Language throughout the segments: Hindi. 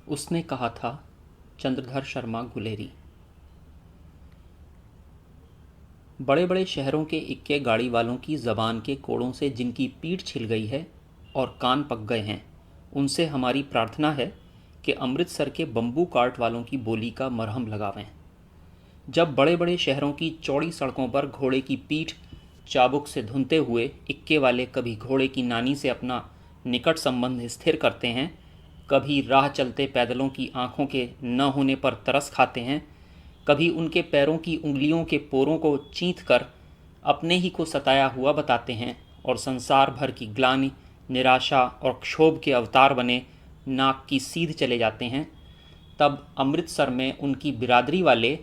उसने कहा था। चंद्रधर शर्मा गुलेरी। बड़े बड़े शहरों के इक्के गाड़ी वालों की ज़बान के कोड़ों से जिनकी पीठ छिल गई है और कान पक गए हैं, उनसे हमारी प्रार्थना है कि अमृतसर के बम्बू कार्ट वालों की बोली का मरहम लगावें। जब बड़े बड़े शहरों की चौड़ी सड़कों पर घोड़े की पीठ चाबुक से धुनते हुए इक्के वाले कभी घोड़े की नानी से अपना निकट संबंध स्थिर करते हैं, कभी राह चलते पैदलों की आंखों के न होने पर तरस खाते हैं, कभी उनके पैरों की उंगलियों के पोरों को चींथ कर अपने ही को सताया हुआ बताते हैं और संसार भर की ग्लानि, निराशा और क्षोभ के अवतार बने नाक की सीध चले जाते हैं, तब अमृतसर में उनकी बिरादरी वाले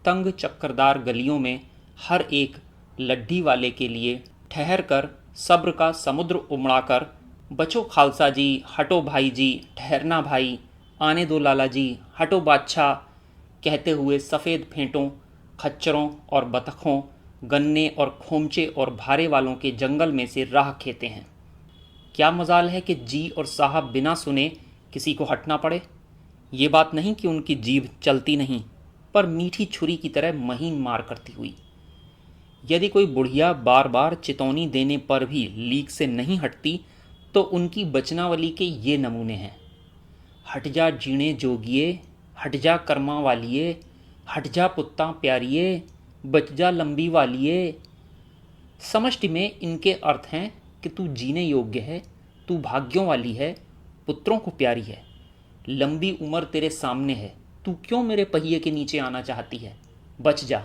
तंग चक्करदार गलियों में हर एक लड्ढी वाले के लिए ठहर कर सब्र का समुद्र उमड़ाकर बचो खालसा जी, हटो भाई जी, ठहरना भाई, आने दो लाला जी, हटो बादशाह कहते हुए सफ़ेद फेंटों, खच्चरों और बतखों, गन्ने और खोमचे और भारे वालों के जंगल में से राह खेते हैं। क्या मजाल है कि जी और साहब बिना सुने किसी को हटना पड़े। ये बात नहीं कि उनकी जीभ चलती नहीं, पर मीठी छुरी की तरह महीन मार करती हुई। यदि कोई बुढ़िया बार बार चितौनी देने पर भी लीक से नहीं हटती, तो उनकी बचनावली के ये नमूने हैं। हट जा जीणे जोगिए, हट जा कर्मा वालिए, हट जा पुत्ता प्यारिए, बच जा लंबी वालिए। समष्टि में इनके अर्थ हैं कि तू जीने योग्य है, तू भाग्यों वाली है, पुत्रों को प्यारी है, लंबी उम्र तेरे सामने है, तू क्यों मेरे पहिए के नीचे आना चाहती है, बच जा।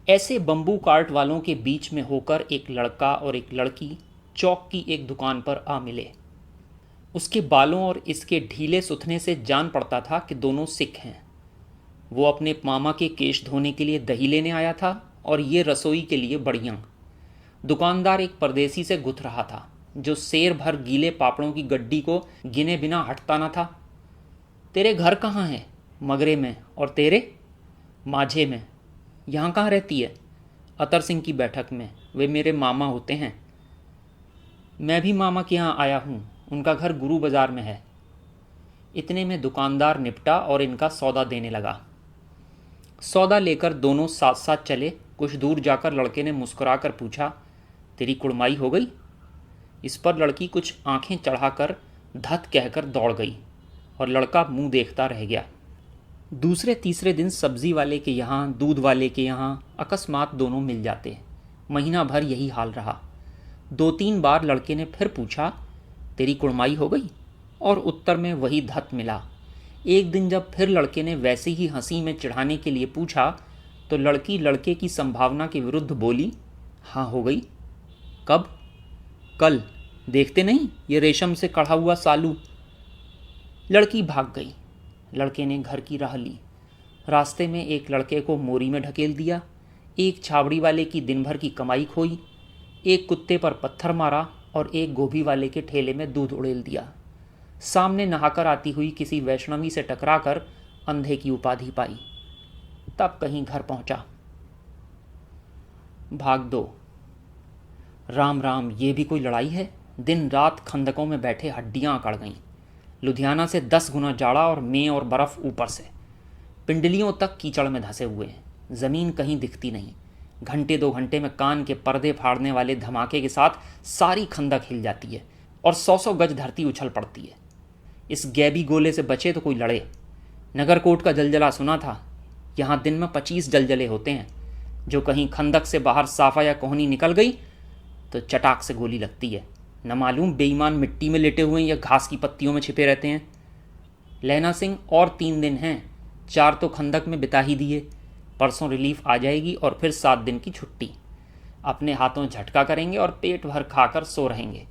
ऐसे बम्बू कार्ट वालों के बीच में होकर एक लड़का और एक लड़की चौक की एक दुकान पर आ मिले। उसके बालों और इसके ढीले सुथने से जान पड़ता था कि दोनों सिख हैं। वो अपने मामा के केश धोने के लिए दही लेने आया था और ये रसोई के लिए बढ़िया। दुकानदार एक परदेसी से गुथ रहा था जो शेर भर गीले पापड़ों की गड्डी को गिने बिना हटता न था। तेरे घर कहाँ है? मगरे में। और तेरे? माझे में। यहाँ कहाँ रहती है? अतर सिंह की बैठक में, वे मेरे मामा होते हैं। मैं भी मामा के यहाँ आया हूँ, उनका घर गुरु बाजार में है। इतने में दुकानदार निपटा और इनका सौदा देने लगा। सौदा लेकर दोनों साथ साथ चले। कुछ दूर जाकर लड़के ने मुस्कुराकर पूछा, तेरी कुड़माई हो गई? इस पर लड़की कुछ आंखें चढ़ाकर धत कहकर दौड़ गई और लड़का मुंह देखता रह गया। दूसरे तीसरे दिन सब्जी वाले के यहाँ, दूध वाले के यहाँ अकस्मात दोनों मिल जाते। महीना भर यही हाल रहा। 2-3 बार लड़के ने फिर पूछा, तेरी कुड़माई हो गई? और उत्तर में वही धत मिला। एक दिन जब फिर लड़के ने वैसे ही हंसी में चिढ़ाने के लिए पूछा, तो लड़की लड़के की संभावना के विरुद्ध बोली, हाँ हो गई। कब? कल। देखते नहीं ये रेशम से कढ़ा हुआ सालू। लड़की भाग गई। लड़के ने घर की राह ली। रास्ते में एक लड़के को मोरी में ढकेल दिया, एक छाबड़ी वाले की दिन भर की कमाई खोई, एक कुत्ते पर पत्थर मारा और एक गोभी वाले के ठेले में दूध उड़ेल दिया। सामने नहाकर आती हुई किसी वैष्णवी से टकराकर अंधे की उपाधि पाई। तब कहीं घर पहुंचा। भाग 2। राम राम, ये भी कोई लड़ाई है? दिन रात खंदकों में बैठे हड्डियां अकड़ गईं। लुधियाना से 10 गुना जाड़ा और मे और बर्फ ऊपर से। पिंडलियों तक कीचड़ में धंसे हुए हैं। ज़मीन कहीं दिखती नहीं। घंटे 2 घंटे में कान के पर्दे फाड़ने वाले धमाके के साथ सारी खंदक हिल जाती है और 100-100 गज धरती उछल पड़ती है। इस गैबी गोले से बचे तो कोई लड़े। नगरकोट का जलजला सुना था। यहाँ दिन में 25 जलजले होते हैं। जो कहीं खंदक से बाहर साफा या कोहनी निकल गई तो चटाक से गोली लगती है। न मालूम बेईमान मिट्टी में लेटे हुए या घास की पत्तियों में छिपे रहते हैं। लहना सिंह, और 3 दिन हैं, 4 तो खंदक में बिता ही दिए। परसों रिलीफ आ जाएगी और फिर 7 दिन की छुट्टी। अपने हाथों झटका करेंगे और पेट भर खाकर सो रहेंगे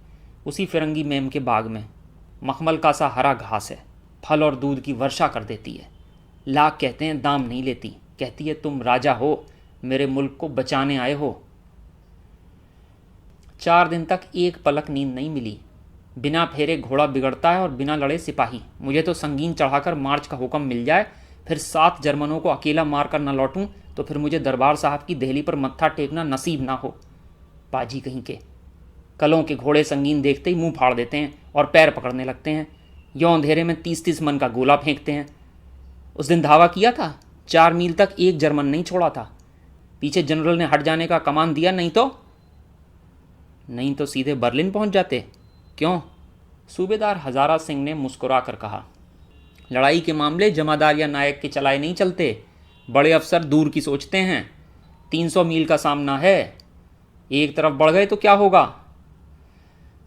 उसी फिरंगी मेम के बाग में। मखमल का सा हरा घास है, फल और दूध की वर्षा कर देती है। लाख कहते हैं, दाम नहीं लेती। कहती है, तुम राजा हो, मेरे मुल्क को बचाने आए हो। 4 दिन तक एक पलक नींद नहीं मिली। बिना फेरे घोड़ा बिगड़ता है और बिना लड़े सिपाही। मुझे तो संगीन चढ़ाकर मार्च का हुक्म मिल जाए, फिर 7 जर्मनों को अकेला मार कर न लौटूं, तो फिर मुझे दरबार साहब की देहली पर मत्था टेकना नसीब ना हो। पाजी कहीं के कलों के घोड़े संगीन देखते ही मुंह फाड़ देते हैं और पैर पकड़ने लगते हैं। यों अंधेरे में 30-30 मन का गोला फेंकते हैं। उस दिन धावा किया था, 4 मील तक एक जर्मन नहीं छोड़ा था। पीछे जनरल ने हट जाने का कमान दिया, नहीं तो सीधे बर्लिन पहुंच जाते। क्यों? सूबेदार हजारा सिंह ने मुस्कुरा कर कहा, लड़ाई के मामले जमादार या नायक के चलाए नहीं चलते। बड़े अफसर दूर की सोचते हैं। 300 मील का सामना है, एक तरफ बढ़ गए तो क्या होगा?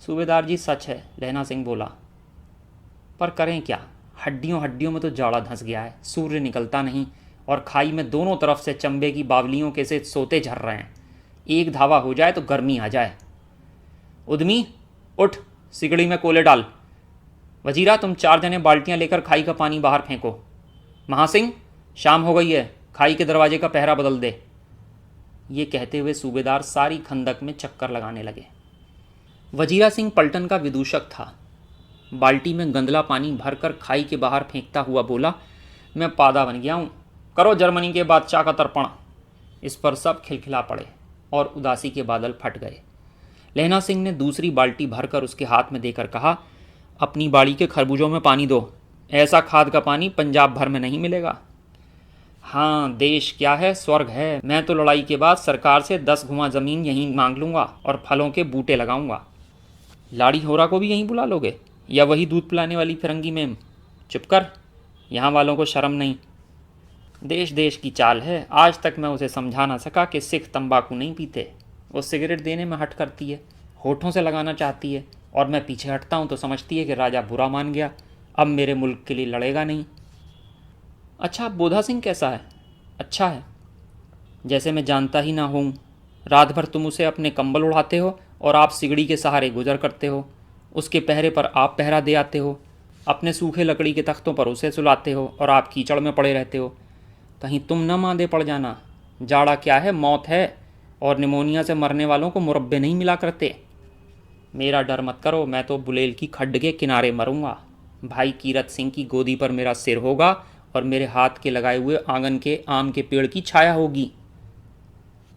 सूबेदार जी सच है, लहना सिंह बोला, पर करें क्या? हड्डियों हड्डियों में तो जाड़ा धंस गया है। सूर्य निकलता नहीं और खाई में दोनों तरफ से चंबे की बावलियों के से सोते झर रहे हैं। एक धावा हो जाए तो गर्मी आ जाए। उद्मी उठ, सिगड़ी में कोले डाल। वजीरा, तुम 4 जने बाल्टियां लेकर खाई का पानी बाहर फेंको। महासिंह, शाम हो गई है, खाई के दरवाजे का पहरा बदल दे। ये कहते हुए सूबेदार सारी खंदक में चक्कर लगाने लगे। वजीरा सिंह पलटन का विदूषक था। बाल्टी में गंदला पानी भरकर खाई के बाहर फेंकता हुआ बोला, मैं पादा बन गया हूँ, करो जर्मनी के बादशाह का तर्पण। इस पर सब खिलखिला पड़े और उदासी के बादल फट गए। लहना सिंह ने दूसरी बाल्टी भरकर उसके हाथ में देकर कहा, अपनी बाड़ी के खरबूजों में पानी दो। ऐसा खाद का पानी पंजाब भर में नहीं मिलेगा। हाँ, देश क्या है, स्वर्ग है। मैं तो लड़ाई के बाद सरकार से 10 गुना ज़मीन यहीं मांग लूँगा और फलों के बूटे लगाऊंगा। लाड़ी होरा को भी यहीं बुला लोगे, या वही दूध पिलाने वाली फिरंगी मेम? चुप कर, यहाँ वालों को शर्म नहीं। देश देश की चाल है। आज तक मैं उसे समझा ना सका कि सिख तंबाकू नहीं पीते। वो सिगरेट देने में हट करती है, होठों से लगाना चाहती है, और मैं पीछे हटता हूँ तो समझती है कि राजा बुरा मान गया, अब मेरे मुल्क के लिए लड़ेगा नहीं। अच्छा, बोधा सिंह कैसा है? अच्छा है, जैसे मैं जानता ही ना हूँ। रात भर तुम उसे अपने कंबल उड़ाते हो और आप सिगड़ी के सहारे गुजर करते हो। उसके पहरे पर आप पहरा दे आते हो। अपने सूखे लकड़ी के तख्तों पर उसे सुलाते हो और आप कीचड़ में पड़े रहते हो। कहीं तुम न मांदे पड़ जाना। जाड़ा क्या है, मौत है, और निमोनिया से मरने वालों को मुरब्बे नहीं मिला करते। मेरा डर मत करो, मैं तो बुलेल की खड्ड के किनारे मरूंगा। भाई कीरत सिंह की गोदी पर मेरा सिर होगा और मेरे हाथ के लगाए हुए आंगन के आम के पेड़ की छाया होगी।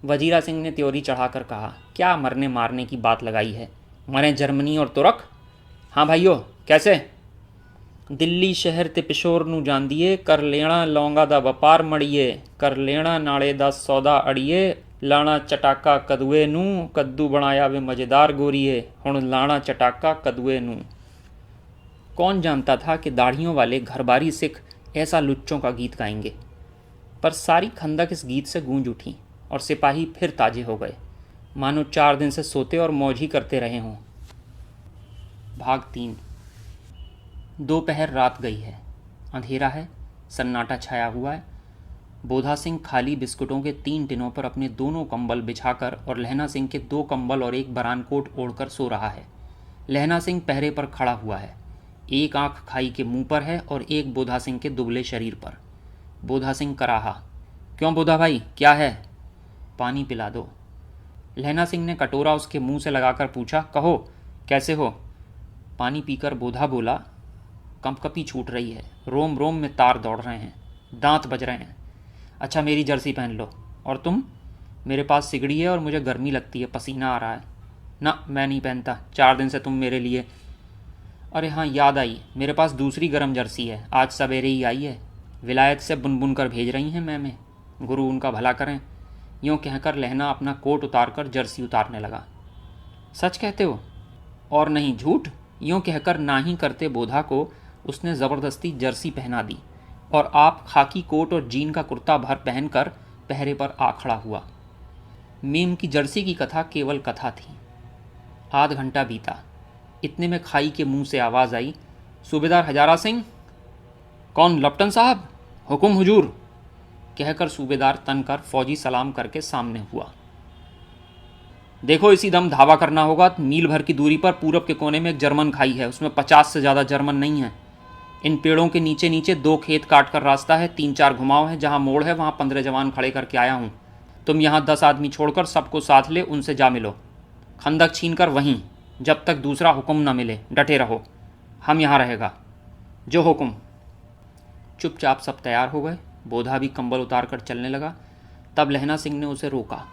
वजीरा सिंह ने त्योरी चढ़ाकर कहा, क्या मरने मारने की बात लगाई है? मरे जर्मनी और तुर्क। हाँ भाइयों, कैसे? दिल्ली शहर ते पिशोर नू जांदिए, कर लेना लौंगा दा वपार मड़िए, कर लेना नाले दा सौदा अड़िए, लाना चटाका कदुए नू, कद्दू बनाया वे मज़ेदार गोरिए, हुण लाना चटाका कदुए नू। कौन जानता था कि दाढ़ियों वाले घरबारी सिख ऐसा लुच्चों का गीत गाएंगे। पर सारी खंदक इस गीत से गूंज उठी और सिपाही फिर ताजे हो गए, मानो 4 दिन से सोते और मौज ही करते रहे हों। भाग 3। दोपहर रात गई है, अंधेरा है, सन्नाटा छाया हुआ है। बोधा सिंह खाली बिस्कुटों के 3 टिनों पर अपने दोनों कंबल बिछाकर और लहना सिंह के 2 कंबल और एक बरान कोट ओढ़कर सो रहा है। लहना सिंह पहरे पर खड़ा हुआ है। एक आंख खाई के मुंह पर है और एक बोधा सिंह के दुबले शरीर पर। बोधा सिंह कराहा, क्यों बोधा भाई, क्या है? पानी पिला दो। लहना सिंह ने कटोरा उसके मुंह से लगाकर पूछा, कहो कैसे हो? पानी पीकर बोधा बोला, कंपकपी छूट रही है, रोम रोम में तार दौड़ रहे हैं, दांत बज रहे हैं। अच्छा, मेरी जर्सी पहन लो। और तुम? मेरे पास सिगड़ी है और मुझे गर्मी लगती है, पसीना आ रहा है। ना, मैं नहीं पहनता, 4 दिन से तुम मेरे लिए। अरे हाँ, याद आई, मेरे पास दूसरी गर्म जर्सी है, आज सवेरे ही आई है। विलायत से बुन बुन कर भेज रही हैं मैमें, गुरु उनका भला करें। यूँ कहकर लहना अपना कोट उतारकर जर्सी उतारने लगा। सच कहते हो? और नहीं झूठ। यूँ कहकर ना ही करते बोधा को उसने ज़बरदस्ती जर्सी पहना दी और आप खाकी कोट और जीन का कुर्ता भर पहनकर पहरे पर आ खड़ा हुआ। मेम की जर्सी की कथा केवल कथा थी। आध घंटा बीता। इतने में खाई के मुंह से आवाज़ आई, सूबेदार हजारा सिंह। कौन? लप्टन साहब, हुकुम हुजूर, कहकर सूबेदार तनकर फौजी सलाम करके सामने हुआ। देखो, इसी दम धावा करना होगा। मील भर की दूरी पर पूरब के कोने में एक जर्मन खाई है, उसमें 50 से ज़्यादा जर्मन नहीं है। इन पेड़ों के नीचे नीचे 2 खेत काट कर रास्ता है, 3-4 घुमाव है, जहाँ मोड़ है वहाँ 15 जवान खड़े करके आया हूँ। तुम यहाँ 10 आदमी छोड़कर सबको साथ ले उनसे जा मिलो। खंदक छीन कर वहीं, जब तक दूसरा हुक्म न मिले डटे रहो। हम यहाँ रहेगा, जो हुक्म। चुपचाप सब तैयार हो गए। बोधा भी कंबल उतार कर चलने लगा। तब लहना सिंह ने उसे रोका।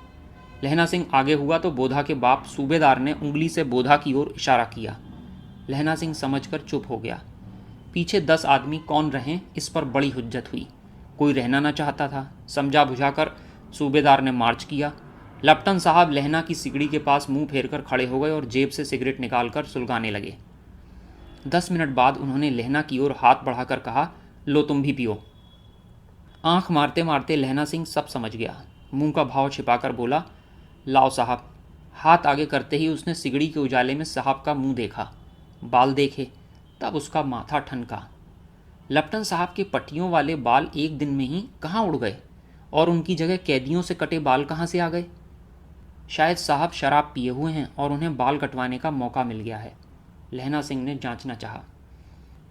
लहना सिंह आगे हुआ तो बोधा के बाप सूबेदार ने उंगली से बोधा की ओर इशारा किया। लहना सिंह समझकर चुप हो गया। पीछे 10 आदमी कौन रहें इस पर बड़ी हुज्जत हुई। कोई रहना न चाहता था। समझा बुझाकर सूबेदार ने मार्च किया। लेफ्टिनेंट साहब लहना की सिगड़ी के पास मुंह फेर कर खड़े हो गए और जेब से सिगरेट निकालकर सुलगाने लगे। 10 मिनट बाद उन्होंने लहना की ओर हाथ बढ़ाकर कहा, लो तुम भी पियो। आंख मारते मारते लहना सिंह सब समझ गया। मुंह का भाव छिपाकर बोला, लाओ साहब। हाथ आगे करते ही उसने सिगड़ी के उजाले में साहब का मुंह देखा, बाल देखे, तब उसका माथा ठनका। लेफ्टिनेंट साहब के पट्टियों वाले बाल एक दिन में ही कहाँ उड़ गए और उनकी जगह कैदियों से कटे बाल कहाँ से आ गए? शायद साहब शराब पिए हुए हैं और उन्हें बाल कटवाने का मौका मिल गया है, लहना सिंह ने जांचना चाहा।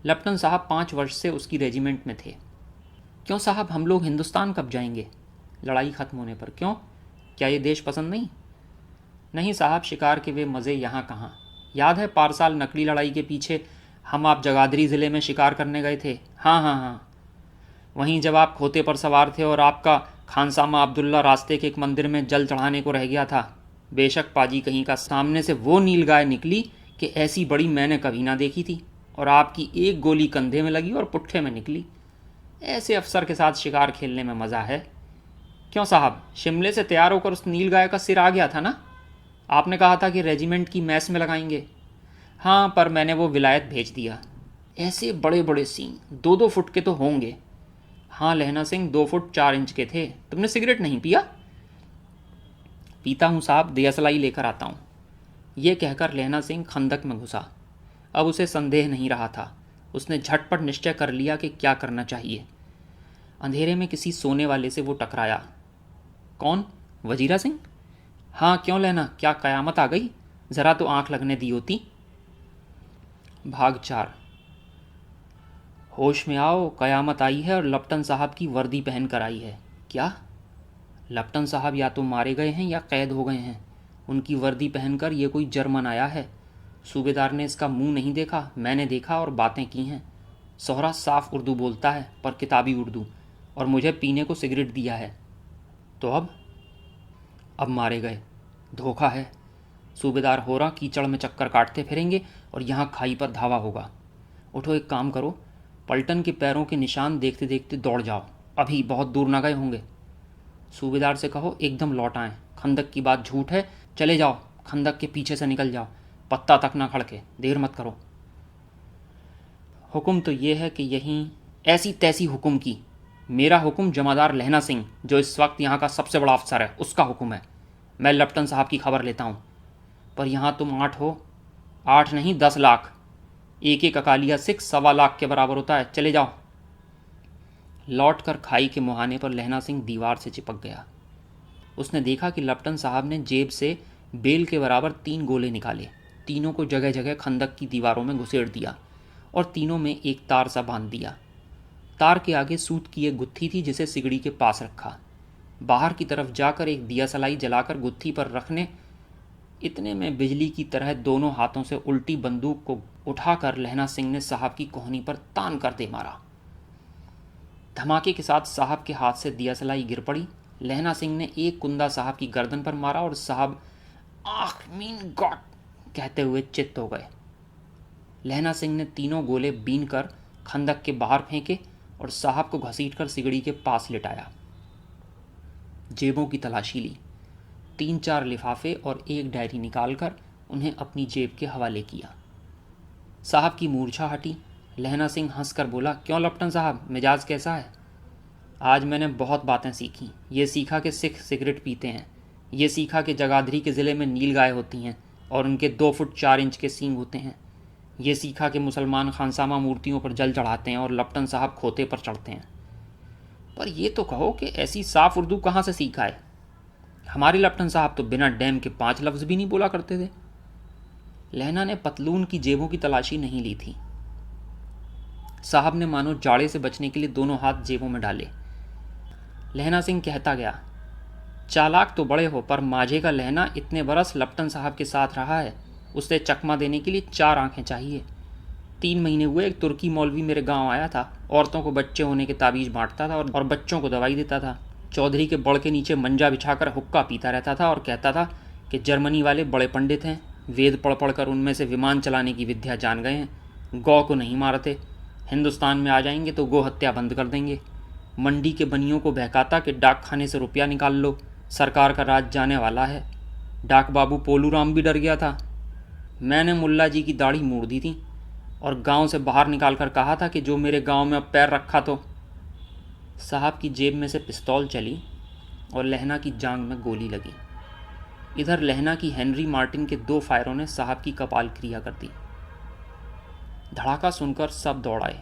लेफ्टिनेंट साहब 5 वर्ष से उसकी रेजिमेंट में थे। क्यों साहब, हम लोग हिंदुस्तान कब जाएंगे? लड़ाई खत्म होने पर। क्यों, क्या ये देश पसंद नहीं? नहीं साहब, शिकार के वे मज़े यहाँ कहाँ। याद है पारसाल नकली लड़ाई के पीछे हम आप जगाधरी ज़िले में शिकार करने गए थे? हाँ हाँ हाँ। वहीं जब आप खोते पर सवार थे और आपका खानसामा अब्दुल्ला रास्ते के एक मंदिर में जल चढ़ाने को रह गया था। बेशक पाजी कहीं का, सामने से वो नील गाय निकली कि ऐसी बड़ी मैंने कभी ना देखी थी, और आपकी एक गोली कंधे में लगी और पुट्ठे में निकली। ऐसे अफसर के साथ शिकार खेलने में मज़ा है। क्यों साहब, शिमले से तैयार होकर उस नील गाय का सिर आ गया था ना? आपने कहा था कि रेजिमेंट की मैस में लगाएंगे। हाँ, पर मैंने वो विलायत भेज दिया। ऐसे बड़े बड़े सींग, 2-2 फुट के तो होंगे। हाँ लहना सिंह, 2 फुट 4 इंच के थे। तुमने सिगरेट नहीं पिया? पीता हूँ साहब, दियासलाई लेकर आता हूँ। ये कहकर लहना सिंह खंदक में घुसा। अब उसे संदेह नहीं रहा था। उसने झटपट निश्चय कर लिया कि क्या करना चाहिए। अंधेरे में किसी सोने वाले से वो टकराया। कौन? वजीरा सिंह? हाँ, क्यों लहना, क्या कयामत आ गई? ज़रा तो आंख लगने दी होती। भाग 4। होश में आओ, कयामत आई है और लेफ्टिनेंट साहब की वर्दी पहन कर आई है। क्या? लेफ्टिनेंट साहब या तो मारे गए हैं या कैद हो गए हैं। उनकी वर्दी पहनकर ये कोई जर्मन आया है। सूबेदार ने इसका मुंह नहीं देखा, मैंने देखा और बातें की हैं। सोहरा साफ उर्दू बोलता है, पर किताबी उर्दू, और मुझे पीने को सिगरेट दिया है। तो अब मारे गए। धोखा है। सूबेदार हो रहा कीचड़ में चक्कर काटते फिरेंगे और यहाँ खाई पर धावा होगा। उठो, एक काम करो, पलटन के पैरों के निशान देखते देखते दौड़ जाओ। अभी बहुत दूर ना गए होंगे। सूबेदार से कहो एकदम लौट आएं। खंदक की बात झूठ है। चले जाओ, खंदक के पीछे से निकल जाओ, पत्ता तक ना खड़के, देर मत करो। हुक्म तो ये है कि यहीं ऐसी तैसी हुक्म की। मेरा हुक्म जमादार लहना सिंह, जो इस वक्त यहाँ का सबसे बड़ा अफसर है, उसका हुक्म है। मैं लेफ्टिनेंट साहब की खबर लेता हूँ। पर यहाँ तुम 8 हो। 8 नहीं, 10 लाख। एक एक अकालिया सिख 1.25 लाख के बराबर होता है। चले जाओ। लौटकर खाई के मुहाने पर लहना सिंह दीवार से चिपक गया। उसने देखा कि लेफ्टिनेंट साहब ने जेब से बेल के बराबर 3 गोले निकाले। तीनों को जगह जगह खंदक की दीवारों में घुसेड़ दिया और तीनों में एक तार सा बांध दिया। तार के आगे सूत की एक गुत्थी थी जिसे सिगड़ी के पास रखा। बाहर की तरफ जाकर एक दिया सलाई जलाकर गुत्थी पर रखने, इतने में बिजली की तरह दोनों हाथों से उल्टी बंदूक को उठाकर लहना सिंह ने साहब की कोहनी पर तान कर दे मारा। धमाके के साथ साहब के हाथ से दिया सलाई गिर पड़ी। लहना सिंह ने एक कुंदा साहब की गर्दन पर मारा और साहब आख मीन गॉड कहते हुए चित्त हो गए। लहना सिंह ने तीनों गोले बीन कर खंदक के बाहर फेंके और साहब को घसीटकर सिगड़ी के पास लिटाया। जेबों की तलाशी ली। 3-4 लिफाफे और एक डायरी निकालकर उन्हें अपनी जेब के हवाले किया। साहब की मूर्छा हटी। लहना सिंह हंसकर बोला, क्यों लेफ्टिनेंट साहब, मिजाज कैसा है? आज मैंने बहुत बातें सीखी। ये सीखा कि सिख सिगरेट पीते हैं। ये सीखा कि जगाधरी के ज़िले में नील गाय होती हैं और उनके 2 फुट 4 इंच के सींग होते हैं। ये सीखा कि मुसलमान खानसामा मूर्तियों पर जल चढ़ाते हैं और लेफ्टिनेंट साहब खोते पर चढ़ते हैं। पर ये तो कहो कि ऐसी साफ उर्दू कहाँ से सीखा है? हमारे लेफ्टिनेंट साहब तो बिना डैम के 5 लफ्ज़ भी नहीं बोला करते थे। लहना ने पतलून की जेबों की तलाशी नहीं ली थी। साहब ने मानो जाड़े से बचने के लिए दोनों हाथ जेबों में डाले। लहना सिंह कहता गया, चालाक तो बड़े हो, पर माझे का लहना इतने बरस लेफ्टिनेंट साहब के साथ रहा है। उसे चकमा देने के लिए 4 आंखें चाहिए। 3 महीने हुए एक तुर्की मौलवी मेरे गांव आया था। औरतों को बच्चे होने के ताबीज़ बांटता था और बच्चों को दवाई देता था। चौधरी के बड़ के नीचे मंजा बिछाकर हुक्का पीता रहता था और कहता था कि जर्मनी वाले बड़े पंडित हैं, वेद पढ़ पढ़ कर उनमें से विमान चलाने की विद्या जान गए हैं, गौ को नहीं मारते, हिंदुस्तान में आ जाएंगे तो गो हत्या बंद कर देंगे। मंडी के बनियों को बहकाता कि डाक खाने से रुपया निकाल लो, सरकार का राज जाने वाला है। डाक बाबू पोलूराम भी डर गया था। मैंने मुल्ला जी की दाढ़ी मोड़ दी थी और गांव से बाहर निकाल कर कहा था कि जो मेरे गांव में अब पैर रखा तो। साहब की जेब में से पिस्तौल चली और लहना की जांग में गोली लगी। इधर लहना की हेनरी मार्टिन के 2 फायरों ने साहब की कपाल क्रिया कर दी। धड़ाका सुनकर सब दौड़ आए।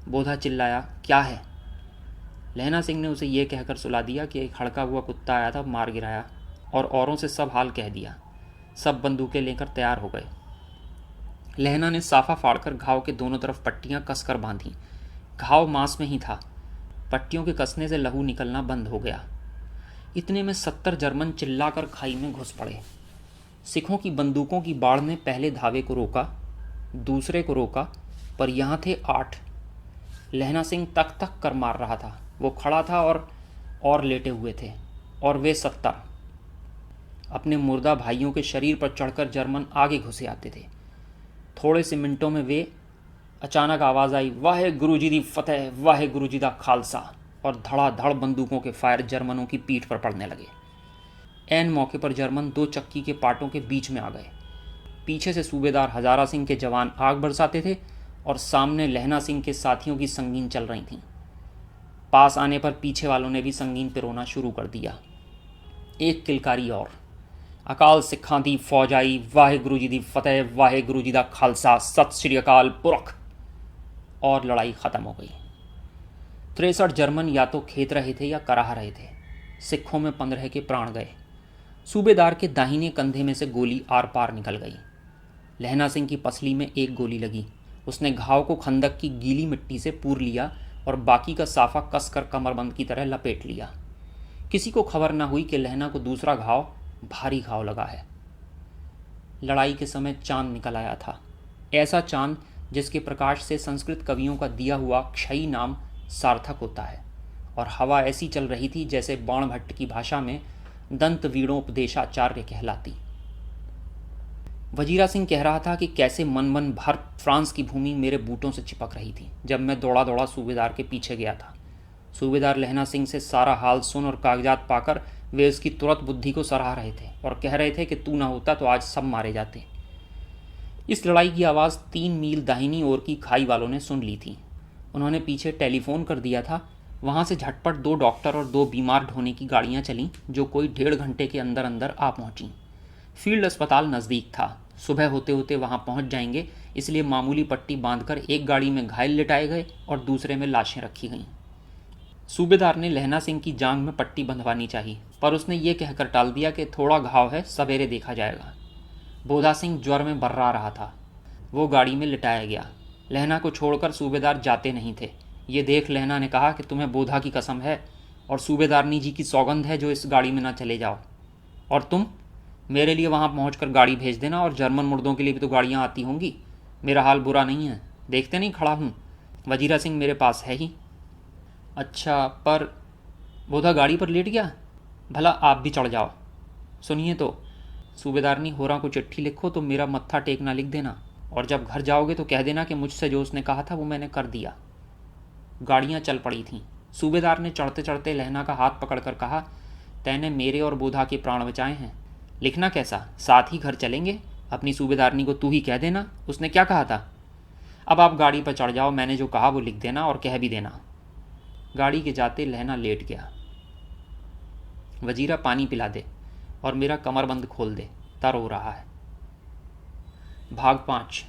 बोधा चिल्लाया, क्या है? लहना सिंह ने उसे यह कहकर सुला दिया कि एक हड़का हुआ कुत्ता आया था, मार गिराया, और औरों से सब हाल कह दिया। सब बंदूकें लेकर तैयार हो गए। लहना ने साफा फाड़कर घाव के दोनों तरफ पट्टियां कसकर बांधी। घाव मांस में ही था। पट्टियों के कसने से लहू निकलना बंद हो गया। इतने में 70 जर्मन चिल्लाकर खाई में घुस पड़े। सिखों की बंदूकों की बाढ़ ने पहले धावे को रोका, दूसरे को रोका, पर यहाँ थे 8। लहना सिंह तक तक कर मार रहा था। वो खड़ा था और लेटे हुए थे, और वे 70। अपने मुर्दा भाइयों के शरीर पर चढ़कर जर्मन आगे घुसे आते थे। थोड़े से मिनटों में वे अचानक आवाज़ आई, वाहे गुरु जी दी फतेह, वाहे गुरु जी दा खालसा, और धड़ाधड़ बंदूकों के फायर जर्मनों की पीठ पर पड़ने लगे। ऐन मौके पर जर्मन 2 चक्की के पाटों के बीच में आ गए। पीछे से सूबेदार हजारा सिंह के जवान आग बरसाते थे और सामने लहना सिंह के साथियों की संगीन चल रही थीं। पास आने पर पीछे वालों ने भी संगीन पिरोना शुरू कर दिया। एक किलकारी और, अकाल सिखां दी फौज आई, वाहे गुरु जी दी फतेह, वाहे गुरु जी दा खालसा, सत श्री अकाल पुरख, और लड़ाई खत्म हो गई। 63 जर्मन या तो खेत रहे थे या कराह रहे थे। सिखों में 15 के प्राण गए। सूबेदार के दाहिने कंधे में से गोली आर पार निकल गई। लहना सिंह की पसली में एक गोली लगी। उसने घाव को खंदक की गीली मिट्टी से पूर लिया और बाकी का साफा कसकर कमरबंद की तरह लपेट लिया। किसी को खबर न हुई कि लहना को दूसरा घाव, भारी घाव लगा है। लड़ाई के समय चांद निकल आया था, ऐसा चांद जिसके प्रकाश से संस्कृत कवियों का दिया हुआ क्षयी नाम सार्थक होता है, और हवा ऐसी चल रही थी जैसे बाणभट्ट की भाषा में दंत वीणोपदेशाचार्य कहलाती। वजीरा सिंह कह रहा था कि कैसे मन भर फ्रांस की भूमि मेरे बूटों से चिपक रही थी जब मैं दौड़ा दौड़ा सूबेदार के पीछे गया था। सूबेदार लहना सिंह से सारा हाल सुन और कागजात पाकर वे उसकी तुरंत बुद्धि को सराह रहे थे और कह रहे थे कि तू ना होता तो आज सब मारे जाते। इस लड़ाई की आवाज़ 3 मील दाहिनी ओर की खाई वालों ने सुन ली थी। उन्होंने पीछे टेलीफोन कर दिया था। वहाँ से झटपट 2 डॉक्टर और 2 बीमार ढोने की गाड़ियाँ चलीं जो कोई 1.5 घंटे के अंदर अंदर आ पहुँचीं। फील्ड अस्पताल नज़दीक था। सुबह होते होते वहाँ पहुँच जाएंगे, इसलिए मामूली पट्टी बांधकर एक गाड़ी में घायल लिटाए गए और दूसरे में लाशें रखी गईं। सूबेदार ने लहना सिंह की जांघ में पट्टी बंधवानी चाहिए, पर उसने ये कहकर टाल दिया कि थोड़ा घाव है, सवेरे देखा जाएगा। बोधा सिंह ज्वर में बर्रा रहा था। वो गाड़ी में लिटाया गया। लहना को छोड़कर सूबेदार जाते नहीं थे। ये देख लहना ने कहा कि तुम्हें बोधा की कसम है और सूबेदारनी जी की सौगंध है जो इस गाड़ी में ना चले जाओ। और तुम मेरे लिए वहाँ पहुँचकर गाड़ी भेज देना, और जर्मन मुर्दों के लिए भी तो गाड़ियाँ आती होंगी। मेरा हाल बुरा नहीं है, देखते नहीं खड़ा हूँ। वजीरा सिंह मेरे पास है ही। अच्छा, पर बोधा गाड़ी पर लेट गया? भला आप भी चढ़ जाओ। सुनिए तो, सूबेदारनी होरा को चिट्ठी लिखो तो मेरा मत्था टेकना लिख देना, और जब घर जाओगे तो कह देना कि मुझसे जो उसने कहा था वो मैंने कर दिया। गाड़ियाँ चल पड़ी थीं। सूबेदार ने चढ़ते चढ़ते लहना का हाथ पकड़कर कहा, तैने मेरे और बोधा के प्राण बचाए हैं। लिखना कैसा, साथ ही घर चलेंगे। अपनी सूबेदारनी को तू ही कह देना, उसने क्या कहा था। अब आप गाड़ी पर चढ़ जाओ, मैंने जो कहा वो लिख देना और कह भी देना। गाड़ी के जाते लहना लेट गया। वजीरा पानी पिला दे और मेरा कमरबंद खोल दे, तर हो रहा है। भाग 5।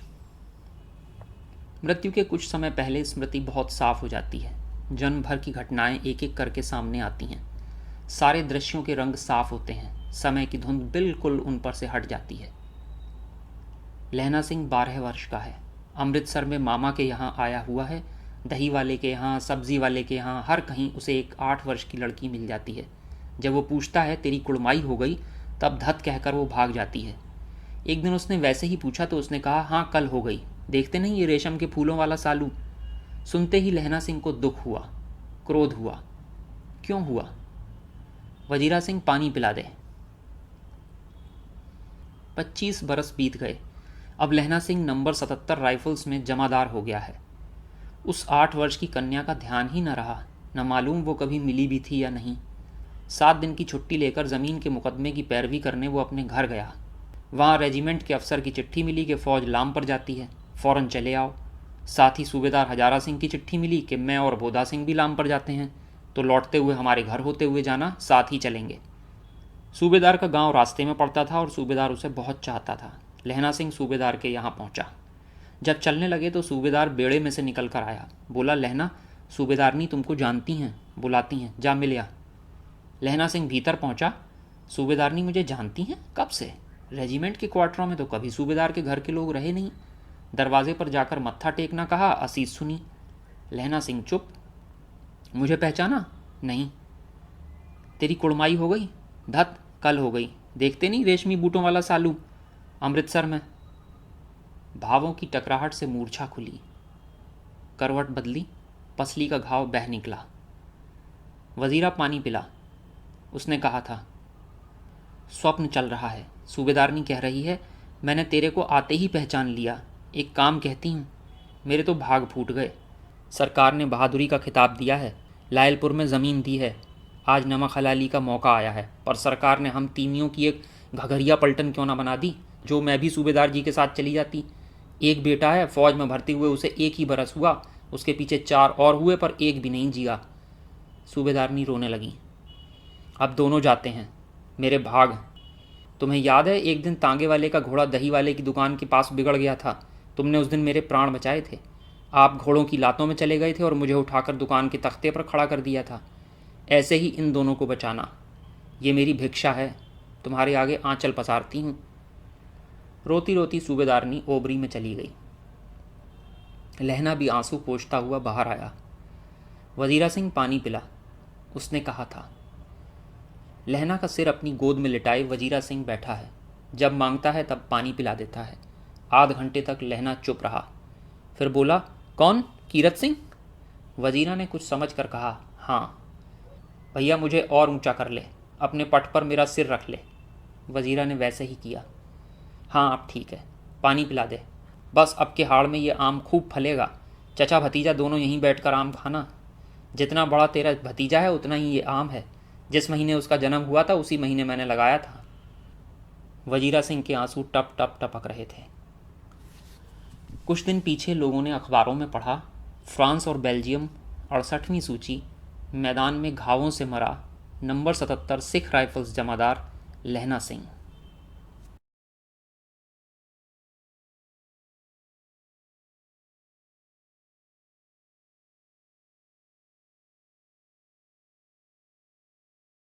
मृत्यु के कुछ समय पहले स्मृति बहुत साफ हो जाती है। जन्म भर की घटनाएं एक एक करके सामने आती हैं। सारे दृश्यों के रंग साफ होते हैं। समय की धुंध बिल्कुल उन पर से हट जाती है। लहना सिंह 12 वर्ष का है। अमृतसर में मामा के यहाँ आया हुआ है। दही वाले के यहाँ, सब्जी वाले के यहाँ, हर कहीं उसे एक 8 वर्ष की लड़की मिल जाती है। जब वो पूछता है तेरी कुड़माई हो गई, तब धत कहकर वो भाग जाती है। एक दिन उसने वैसे ही पूछा तो उसने कहा, हाँ कल हो गई। देखते नहीं ये रेशम के फूलों वाला सालू। सुनते ही लहना सिंह को दुख हुआ, क्रोध हुआ। क्यों हुआ? वजीरा सिंह पानी पिला दे। 25 बरस बीत गए। अब लहना सिंह नंबर 77 राइफल्स में जमादार हो गया है। उस 8 वर्ष की कन्या का ध्यान ही न रहा, न मालूम वो कभी मिली भी थी या नहीं। 7 दिन की छुट्टी लेकर ज़मीन के मुकदमे की पैरवी करने वो अपने घर गया। वहाँ रेजिमेंट के अफसर की चिट्ठी मिली कि फ़ौज लाम पर जाती है, फ़ौरन चले आओ। साथ ही सूबेदार हजारा सिंह की चिट्ठी मिली कि मैं और बोधा सिंह भी लाम पर जाते हैं, तो लौटते हुए हमारे घर होते हुए जाना, साथ ही चलेंगे। सूबेदार का गांव रास्ते में पड़ता था और सूबेदार उसे बहुत चाहता था। लहना सिंह सूबेदार के यहाँ पहुँचा। जब चलने लगे तो सूबेदार बेड़े में से निकल कर आया। बोला, लहना, सूबेदारनी तुमको जानती हैं, बुलाती हैं, जा मिल आ। लहना सिंह भीतर पहुँचा। सूबेदारनी मुझे जानती हैं? कब से? रेजिमेंट के क्वार्टरों में तो कभी सूबेदार के घर के लोग रहे नहीं। दरवाजे पर जाकर मत्था टेकना कहा, असीस सुनी। लहना सिंह चुप। मुझे पहचाना? नहीं। तेरी कुड़माई हो गई? धत, कल हो गई। देखते नहीं रेशमी बूटों वाला सालू अमृतसर में। भावों की टकराहट से मूर्छा खुली, करवट बदली, पसली का घाव बह निकला। वजीरा पानी पिला। उसने कहा था, स्वप्न चल रहा है। सूबेदारनी कह रही है, मैंने तेरे को आते ही पहचान लिया। एक काम कहती हूँ, मेरे तो भाग फूट गए। सरकार ने बहादुरी का खिताब दिया है, लायलपुर में ज़मीन दी है, आज नमक हलाली का मौका आया है, पर सरकार ने हम तीमियों की एक घघरिया पलटन क्यों ना बना दी, जो मैं भी सूबेदार जी के साथ चली जाती। एक बेटा है, फौज में भर्ती हुए उसे 1 ही बरस हुआ, उसके पीछे 4 और हुए पर एक भी नहीं जिया। सूबेदारनी रोने लगी। अब दोनों जाते हैं, मेरे भाग। तुम्हें याद है एक दिन तांगे वाले का घोड़ा दही वाले की दुकान के पास बिगड़ गया था, तुमने उस दिन मेरे प्राण बचाए थे। आप घोड़ों की लातों में चले गए थे और मुझे उठाकर दुकान के तख्ते पर खड़ा कर दिया था। ऐसे ही इन दोनों को बचाना, ये मेरी भिक्षा है, तुम्हारे आगे आंचल पसारती हूँ। रोती रोती सूबेदारनी ओबरी में चली गई। लहना भी आंसू पोंछता हुआ बाहर आया। वजीरा सिंह पानी पिला। उसने कहा था। लहना का सिर अपनी गोद में लिटाए वजीरा सिंह बैठा है, जब मांगता है तब पानी पिला देता है। आध घंटे तक लहना चुप रहा, फिर बोला, कौन? कीरत सिंह? वजीरा ने कुछ समझ कर कहा, हाँ। भैया मुझे और ऊंचा कर ले, अपने पट पर मेरा सिर रख ले। वजीरा ने वैसे ही किया। हाँ अब ठीक है, पानी पिला दे। बस अब के हाड़ में ये आम खूब फलेगा, चचा भतीजा दोनों यहीं बैठकर आम खाना। जितना बड़ा तेरा भतीजा है उतना ही ये आम है, जिस महीने उसका जन्म हुआ था उसी महीने मैंने लगाया था। वजीरा सिंह के आंसू टप टप टपक रहे थे। कुछ दिन पीछे लोगों ने अखबारों में पढ़ा, फ्रांस और बेल्जियम 68वीं सूची, मैदान में घावों से मरा नंबर 77 सिख राइफल्स जमादार लहना सिंह।